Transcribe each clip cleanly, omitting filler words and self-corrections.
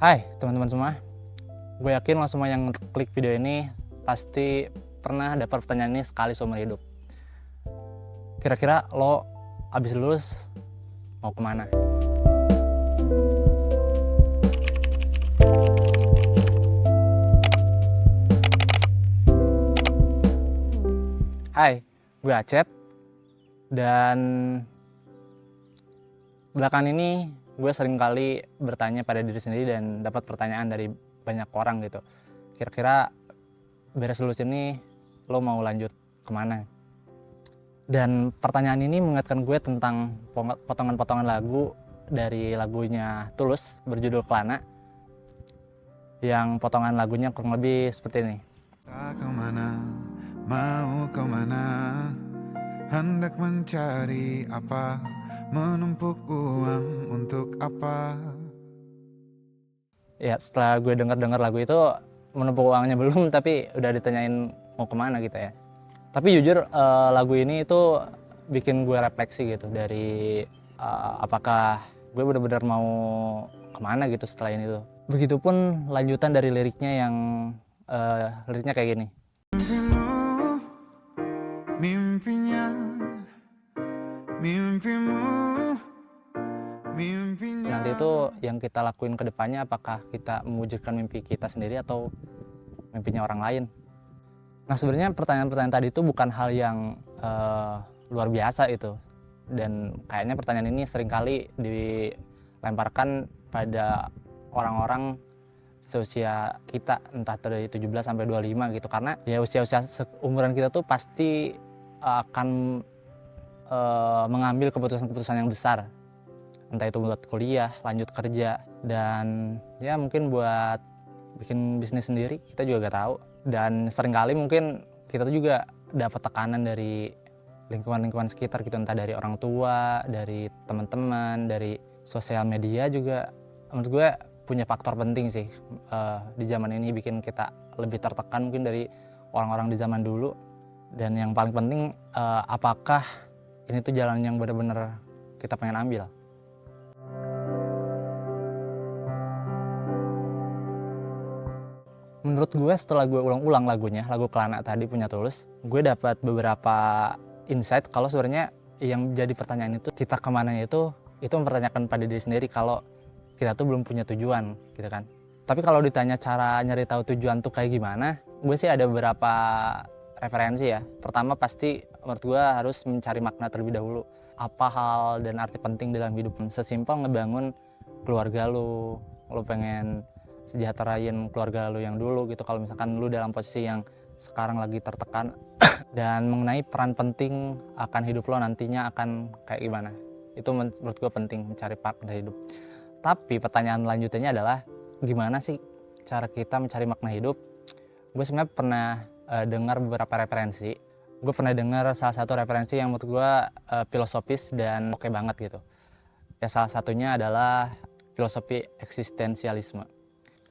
Hai teman-teman semua, gue yakin lo semua yang klik video ini pasti pernah dapat pertanyaan ini sekali seumur hidup. Kira-kira lo abis lulus mau kemana? Hai, gue Acep, dan belakangan ini gue sering kali bertanya pada diri sendiri dan dapat pertanyaan dari banyak orang gitu. Kira-kira beres lulus ini lo mau lanjut kemana? Dan pertanyaan ini mengingatkan gue tentang potongan-potongan lagu dari lagunya Tulus berjudul Kelana, yang potongan lagunya kurang lebih seperti ini. Tak kemana, mau kemana, hendak mencari apa, menumpuk uang untuk apa. Ya setelah gue dengar lagu itu, menumpuk uangnya belum, tapi udah ditanyain mau kemana gitu ya. Tapi jujur lagu ini itu bikin gue refleksi gitu dari apakah gue benar-benar mau kemana gitu setelah ini tuh. Begitupun lanjutan dari liriknya yang liriknya kayak gini. Mimpimu, mimpinya, mimpimu, mimpinya. Nanti itu yang kita lakuin ke depannya, apakah kita mewujudkan mimpi kita sendiri atau mimpinya orang lain. Nah sebenarnya pertanyaan-pertanyaan tadi itu bukan hal yang luar biasa itu. Dan kayaknya pertanyaan ini seringkali dilemparkan pada orang-orang seusia kita, entah dari 17 sampai 25 gitu. Karena ya usia-usia umuran kita tuh pasti akan mengambil keputusan-keputusan yang besar. Entah itu buat kuliah, lanjut kerja, dan ya mungkin buat bikin bisnis sendiri, kita juga gak tahu. Dan seringkali mungkin kita tuh juga dapat tekanan dari lingkungan-lingkungan sekitar gitu, entah dari orang tua, dari teman-teman, dari sosial media juga. Menurut gue punya faktor penting sih di zaman ini, bikin kita lebih tertekan mungkin dari orang-orang di zaman dulu. Dan yang paling penting, apakah ini tuh jalan yang benar-benar kita pengen ambil. Menurut gue setelah gue ulang-ulang lagunya, lagu Kelana tadi punya Tulus, gue dapat beberapa insight kalau sebenarnya yang jadi pertanyaan itu, kita kemananya itu mempertanyakan pada diri sendiri kalau kita tuh belum punya tujuan gitu kan. Tapi kalau ditanya cara nyari tahu tujuan tuh kayak gimana, gue sih ada beberapa referensi ya. Pertama pasti menurut gue harus mencari makna terlebih dahulu. Apa hal dan arti penting dalam hidup. Sesimpel ngebangun keluarga lu pengen sejahterain keluarga lu yang dulu gitu, kalau misalkan lu dalam posisi yang sekarang lagi tertekan. Dan mengenai peran penting akan hidup lo nantinya akan kayak gimana, itu menurut gue penting, mencari makna hidup. Tapi pertanyaan lanjutannya adalah gimana sih cara kita mencari makna hidup. Gue sebenarnya pernah dengar beberapa referensi. Gue pernah dengar salah satu referensi yang menurut gue filosofis dan oke banget gitu ya. Salah satunya adalah filosofi eksistensialisme.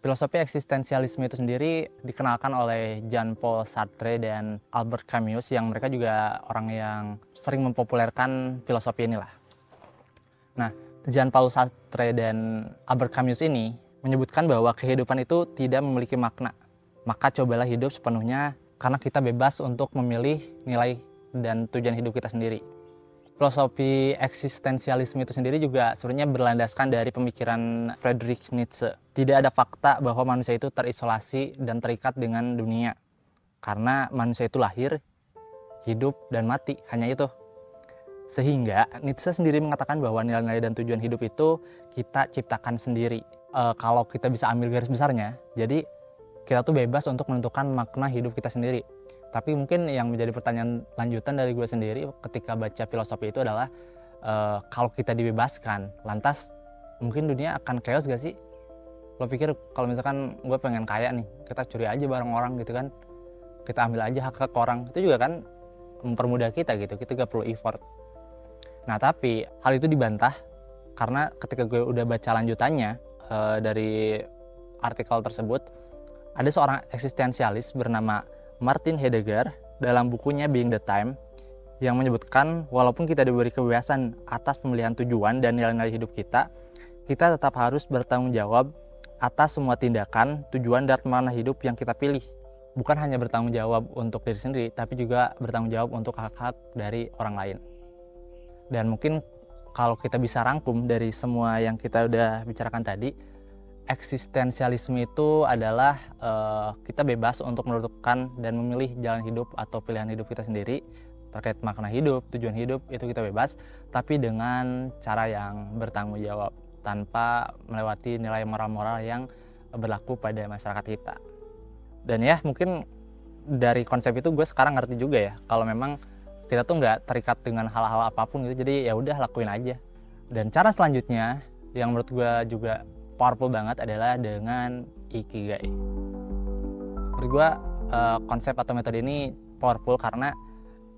Filosofi eksistensialisme itu sendiri dikenalkan oleh Jean-Paul Sartre dan Albert Camus, yang mereka juga orang yang sering mempopulerkan filosofi inilah. Nah, Jean-Paul Sartre dan Albert Camus ini menyebutkan bahwa kehidupan itu tidak memiliki makna. Maka cobalah hidup sepenuhnya karena kita bebas untuk memilih nilai dan tujuan hidup kita sendiri. Filosofi eksistensialisme itu sendiri juga sebenarnya berlandaskan dari pemikiran Friedrich Nietzsche. Tidak ada fakta bahwa manusia itu terisolasi dan terikat dengan dunia. Karena manusia itu lahir, hidup, dan mati, hanya itu. Sehingga Nietzsche sendiri mengatakan bahwa nilai-nilai dan tujuan hidup itu kita ciptakan sendiri. Kalau kita bisa ambil garis besarnya, jadi kita tuh bebas untuk menentukan makna hidup kita sendiri. Tapi mungkin yang menjadi pertanyaan lanjutan dari gue sendiri ketika baca filosofi itu adalah kalau kita dibebaskan, lantas mungkin dunia akan chaos gak sih? Lo pikir kalau misalkan gue pengen kaya nih, kita curi aja barang orang gitu kan, kita ambil aja hak orang, itu juga kan mempermudah kita gitu, kita gak perlu effort. Nah tapi hal itu dibantah karena ketika gue udah baca lanjutannya dari artikel tersebut, ada seorang eksistensialis bernama Martin Heidegger dalam bukunya Being the Time yang menyebutkan walaupun kita diberi kebebasan atas pemilihan tujuan dan nilai-nilai hidup kita tetap harus bertanggung jawab atas semua tindakan, tujuan, dan makna hidup yang kita pilih. Bukan hanya bertanggung jawab untuk diri sendiri, tapi juga bertanggung jawab untuk hak-hak dari orang lain. Dan mungkin kalau kita bisa rangkum dari semua yang kita udah bicarakan tadi, eksistensialisme itu adalah kita bebas untuk menentukan dan memilih jalan hidup atau pilihan hidup kita sendiri. Terkait makna hidup, tujuan hidup, itu kita bebas, tapi dengan cara yang bertanggung jawab, tanpa melewati nilai moral-moral yang berlaku pada masyarakat kita. Dan ya mungkin dari konsep itu gue sekarang ngerti juga ya, kalau memang kita tuh nggak terikat dengan hal-hal apapun gitu, jadi ya udah lakuin aja. Dan cara selanjutnya yang menurut gue juga powerful banget adalah dengan ikigai. Menurut gue konsep atau metode ini powerful karena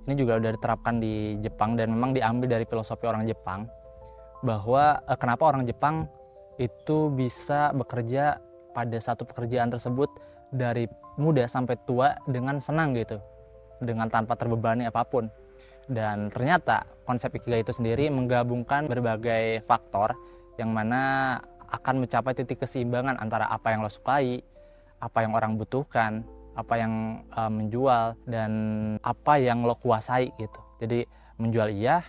ini juga udah diterapkan di Jepang dan memang diambil dari filosofi orang Jepang, bahwa kenapa orang Jepang itu bisa bekerja pada satu pekerjaan tersebut dari muda sampai tua dengan senang gitu, dengan tanpa terbebani apapun. Dan ternyata konsep ikigai itu sendiri menggabungkan berbagai faktor yang mana akan mencapai titik keseimbangan antara apa yang lo sukai, apa yang orang butuhkan, apa yang menjual, dan apa yang lo kuasai gitu. Jadi menjual iya,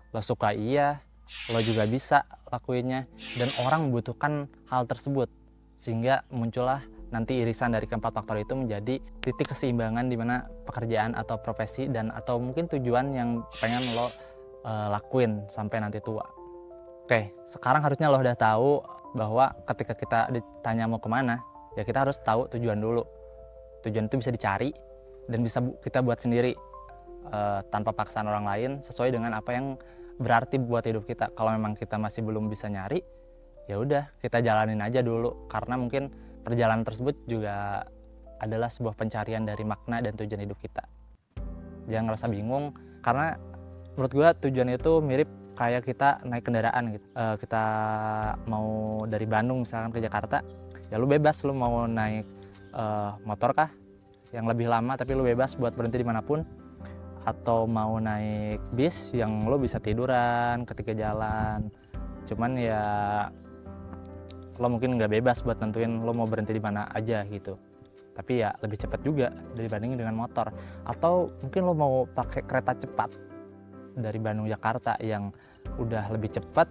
lo suka iya, lo juga bisa lakuinnya, dan orang membutuhkan hal tersebut, sehingga muncullah nanti irisan dari keempat faktor itu menjadi titik keseimbangan di mana pekerjaan atau profesi dan atau mungkin tujuan yang pengen lo lakuin sampai nanti tua. Oke, sekarang harusnya lo udah tahu bahwa ketika kita ditanya mau kemana, ya kita harus tahu tujuan dulu. Tujuan itu bisa dicari dan bisa kita buat sendiri tanpa paksaan orang lain, sesuai dengan apa yang berarti buat hidup kita. Kalau memang kita masih belum bisa nyari, ya udah kita jalanin aja dulu, karena mungkin perjalanan tersebut juga adalah sebuah pencarian dari makna dan tujuan hidup kita. Jangan ngerasa bingung, karena menurut gue tujuan itu mirip kayak kita naik kendaraan gitu. Kita mau dari Bandung misalkan ke Jakarta, ya lu bebas, lu mau naik motor kah yang lebih lama tapi lu bebas buat berhenti dimanapun, atau mau naik bis yang lu bisa tiduran ketika jalan. Cuman ya lo mungkin nggak bebas buat nentuin lo mau berhenti di mana aja gitu, tapi ya lebih cepat juga dibandingin dengan motor. Atau mungkin lo mau pakai kereta cepat dari Bandung Jakarta yang udah lebih cepat,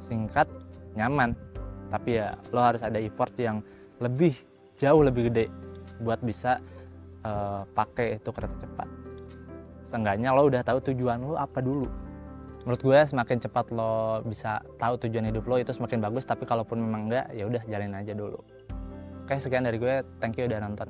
singkat, nyaman, tapi ya lo harus ada effort yang lebih jauh lebih gede buat bisa pakai itu kereta cepat. Seenggaknya lo udah tahu tujuan lo apa dulu. Menurut gue semakin cepat lo bisa tahu tujuan hidup lo itu semakin bagus, tapi kalaupun memang enggak, ya udah jalanin aja dulu. Oke, sekian dari gue, thank you udah nonton.